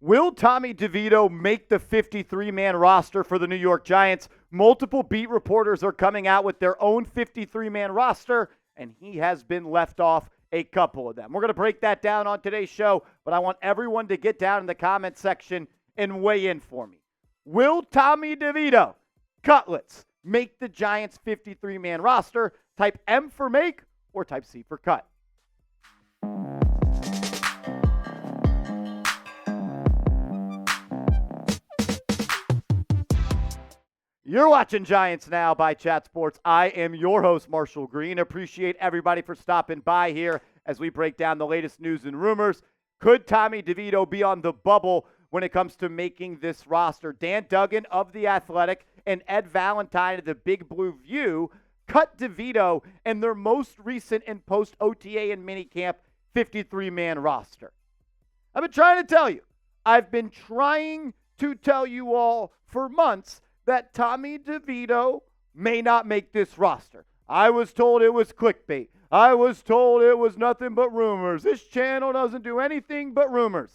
Will Tommy DeVito make the 53-man roster for the New York Giants? Multiple beat reporters are coming out with their own 53-man roster, and he has been left off a couple of them. We're going to break that down on today's show, but I want everyone to get down in the comment section and weigh in for me. Will Tommy DeVito, Cutlets, make the Giants 53-man roster? Type M for make or type C for cut. You're watching Giants Now by Chat Sports. I am your host, Marshall Green. Appreciate everybody for stopping by here as we break down the latest news and rumors. Could Tommy DeVito be on the bubble when it comes to making this roster? Dan Duggan of The Athletic and Ed Valentine of the Big Blue View cut DeVito in their most recent and post-OTA and minicamp 53-man roster. I've been trying to tell you. I've been trying to tell you all for months that Tommy DeVito may not make this roster. I was told it was clickbait. I was told it was nothing but rumors. This channel doesn't do anything but rumors.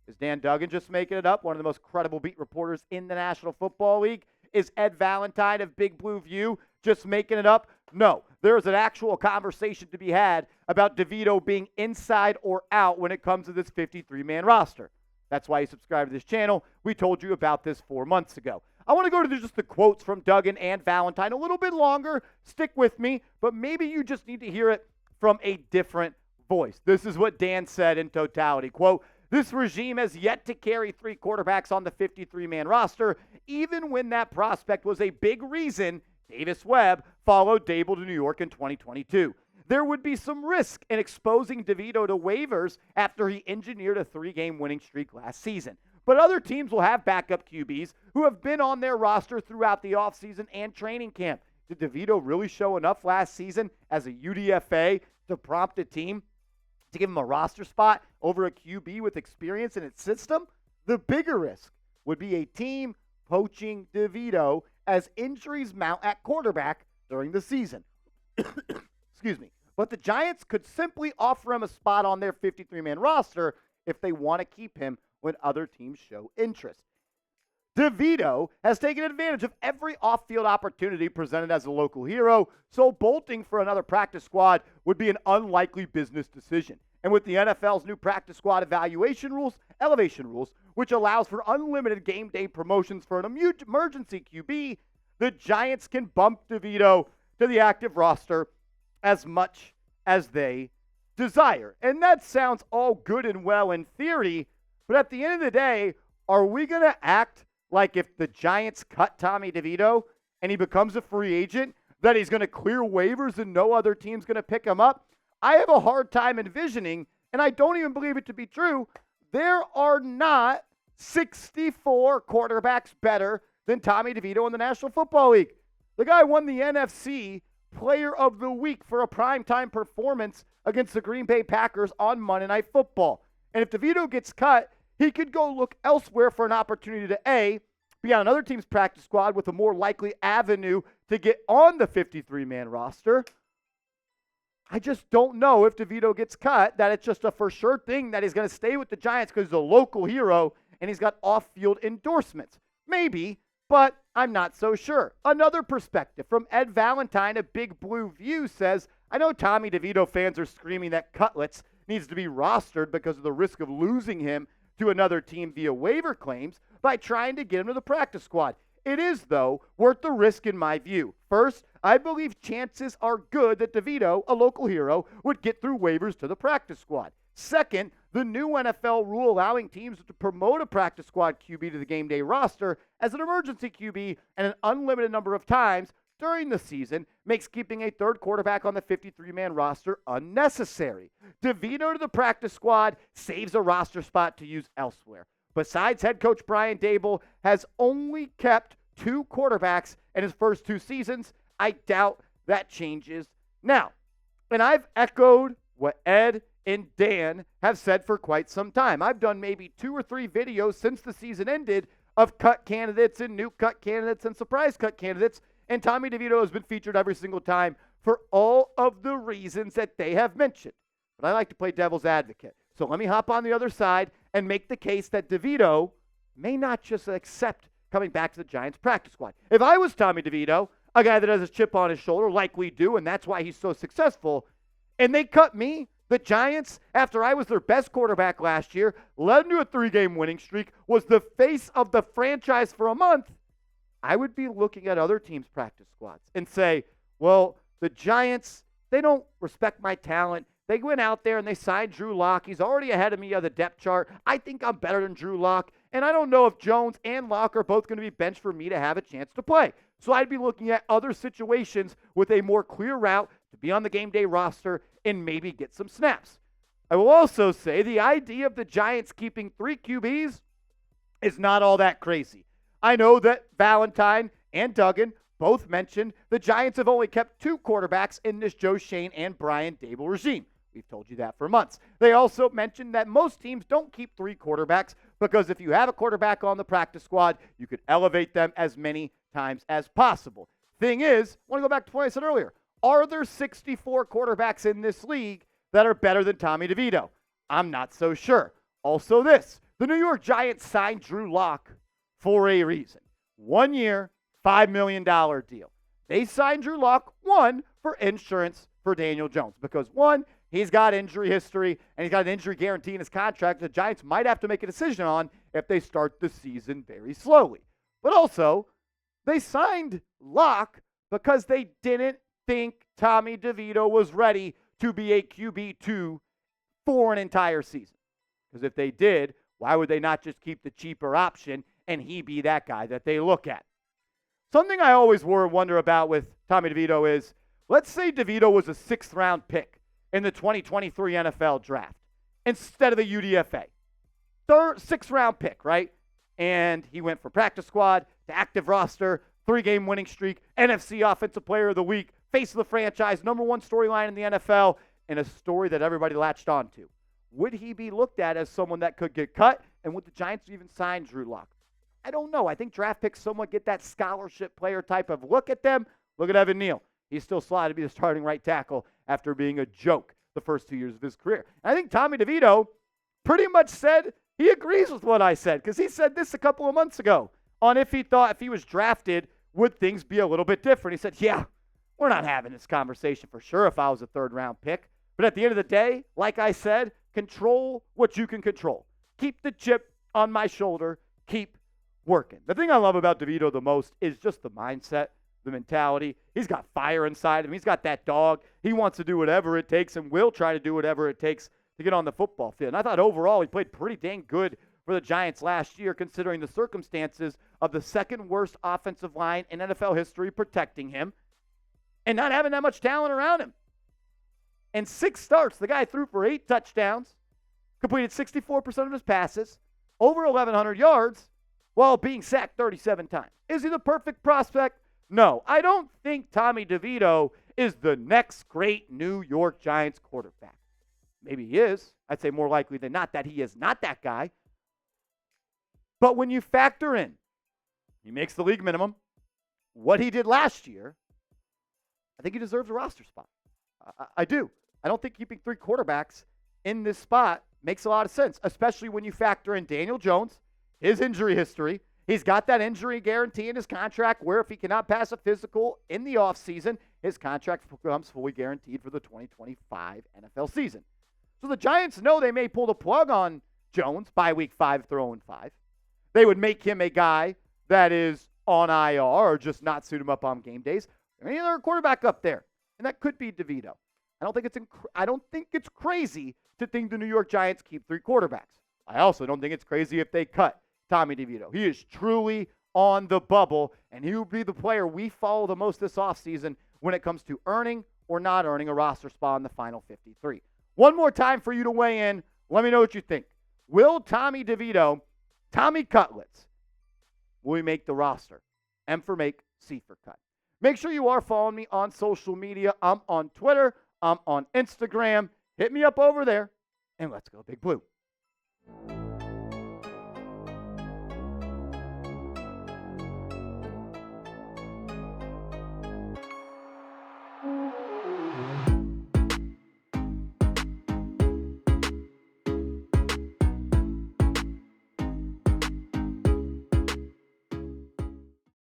Is Dan Duggan just making it up? One of the most credible beat reporters in the National Football League? Is Ed Valentine of Big Blue View just making it up? No. There's an actual conversation to be had about DeVito being inside or out when it comes to this 53-man roster. That's why you subscribe to this channel. We told you about this 4 months ago. I want to go to just the quotes from Duggan and Valentine a little bit longer. Stick with me, but maybe you just need to hear it from a different voice. This is what Dan said in totality. Quote, "This regime has yet to carry 3 quarterbacks on the 53-man roster, even when that prospect was a big reason Davis Webb followed Daboll to New York in 2022. There would be some risk in exposing DeVito to waivers after he engineered a 3-game winning streak last season. But other teams will have backup QBs who have been on their roster throughout the offseason and training camp. Did DeVito really show enough last season as a UDFA to prompt a team to give him a roster spot over a QB with experience in its system? The bigger risk would be a team poaching DeVito as injuries mount at quarterback during the season." Excuse me. But the Giants could simply offer him a spot on their 53-man roster if they want to keep him when other teams show interest. DeVito has taken advantage of every off-field opportunity presented as a local hero, so bolting for another practice squad would be an unlikely business decision. And with the NFL's new practice squad elevation rules, which allows for unlimited game day promotions for an emergency QB, the Giants can bump DeVito to the active roster as much as they desire. And that sounds all good and well in theory, but at the end of the day, are we going to act like if the Giants cut Tommy DeVito and he becomes a free agent, that he's going to clear waivers and no other team's going to pick him up? I have a hard time envisioning, and I don't even believe it to be true, there are not 64 quarterbacks better than Tommy DeVito in the National Football League. The guy won the NFC Player of the Week for a primetime performance against the Green Bay Packers on Monday Night Football. And if DeVito gets cut, he could go look elsewhere for an opportunity to A, be on another team's practice squad with a more likely avenue to get on the 53-man roster. I just don't know if DeVito gets cut, that it's just a for sure thing that he's going to stay with the Giants because he's a local hero and he's got off-field endorsements. Maybe, but I'm not so sure. Another perspective from Ed Valentine of Big Blue View says, "I know Tommy DeVito fans are screaming that Cutlets needs to be rostered because of the risk of losing him to another team via waiver claims by trying to get him to the practice squad. It is, though, worth the risk in my view. First, I believe chances are good that DeVito, a local hero, would get through waivers to the practice squad. Second, the new NFL rule allowing teams to promote a practice squad QB to the game day roster as an emergency QB and an unlimited number of times during the season makes keeping a third quarterback on the 53-man roster unnecessary. DeVito to the practice squad saves a roster spot to use elsewhere. Besides, head coach Brian Daboll has only kept 2 quarterbacks in his first 2 seasons. I doubt that changes now." And I've echoed what Ed and Dan have said for quite some time. I've done maybe 2 or 3 videos since the season ended of cut candidates and new cut candidates and surprise cut candidates. And Tommy DeVito has been featured every single time for all of the reasons that they have mentioned. But I like to play devil's advocate. So let me hop on the other side and make the case that DeVito may not just accept coming back to the Giants practice squad. If I was Tommy DeVito, a guy that has a chip on his shoulder like we do, and that's why he's so successful, and they cut me, the Giants, after I was their best quarterback last year, led into a 3-game winning streak, was the face of the franchise for a month, I would be looking at other teams' practice squads and say, well, the Giants, they don't respect my talent. They went out there and they signed Drew Lock. He's already ahead of me on the depth chart. I think I'm better than Drew Lock. And I don't know if Jones and Lock are both going to be benched for me to have a chance to play. So I'd be looking at other situations with a more clear route to be on the game day roster and maybe get some snaps. I will also say the idea of the Giants keeping 3 QBs is not all that crazy. I know that Valentine and Duggan both mentioned the Giants have only kept 2 quarterbacks in this Joe Schoen and Brian Daboll regime. We've told you that for months. They also mentioned that most teams don't keep 3 quarterbacks because if you have a quarterback on the practice squad, you could elevate them as many times as possible. Thing is, I want to go back to what I said earlier. Are there 64 quarterbacks in this league that are better than Tommy DeVito? I'm not so sure. Also this, the New York Giants signed Drew Lock for a reason. 1 year, $5 million deal. They signed Drew Lock, 1, for insurance for Daniel Jones because 1, he's got injury history, and he's got an injury guarantee in his contract the Giants might have to make a decision on if they start the season very slowly. But also, they signed Lock because they didn't think Tommy DeVito was ready to be a QB2 for an entire season. Because if they did, why would they not just keep the cheaper option and he be that guy that they look at? Something I always wonder about with Tommy DeVito is, let's say DeVito was a 6th-round pick in the 2023 NFL draft instead of the UDFA. 6th-round pick, right? And he went from practice squad to active roster, 3-game winning streak, NFC Offensive Player of the Week, face of the franchise, #1 storyline in the NFL, and a story that everybody latched on to. Would he be looked at as someone that could get cut? And would the Giants even sign Drew Lock? I don't know. I think draft picks somewhat get that scholarship player type of look at them. Look at Evan Neal. He's still slotted to be the starting right tackle after being a joke the first 2 years of his career. And I think Tommy DeVito pretty much said he agrees with what I said because he said this a couple of months ago on if he thought if he was drafted, would things be a little bit different. He said, yeah, we're not having this conversation for sure if I was a 3rd-round pick. But at the end of the day, like I said, control what you can control. Keep the chip on my shoulder. Keep working. The thing I love about DeVito the most is just the mindset, the mentality. He's got fire inside him. He's got that dog. He wants to do whatever it takes and will try to do whatever it takes to get on the football field. And I thought overall he played pretty dang good for the Giants last year considering the circumstances of the 2nd-worst offensive line in NFL history protecting him and not having that much talent around him. In 6 starts, the guy threw for 8 touchdowns, completed 64% of his passes, over 1,100 yards, while being sacked 37 times. Is he the perfect prospect? No. I don't think Tommy DeVito is the next great New York Giants quarterback. Maybe he is. I'd say more likely than not that he is not that guy. But when you factor in, he makes the league minimum, what he did last year, I think he deserves a roster spot. I do. I don't think keeping 3 quarterbacks in this spot makes a lot of sense, especially when you factor in Daniel Jones, his injury history. He's got that injury guarantee in his contract where if he cannot pass a physical in the offseason, his contract becomes fully guaranteed for the 2025 NFL season. So the Giants know they may pull the plug on Jones by week 5 if they're 0-5. They would make him a guy that is on IR or just not suit him up on game days. There any other quarterback up there, and that could be DeVito. I don't think it's crazy to think the New York Giants keep 3 quarterbacks. I also don't think it's crazy if they cut Tommy DeVito. He is truly on the bubble, and he will be the player we follow the most this offseason when it comes to earning or not earning a roster spot in the final 53. One more time for you to weigh in. Let me know what you think. Will Tommy DeVito, Tommy Cutlets, will he make the roster? M for make, C for cut. Make sure you are following me on social media. I'm on Twitter. I'm on Instagram. Hit me up over there, and let's go Big Blue.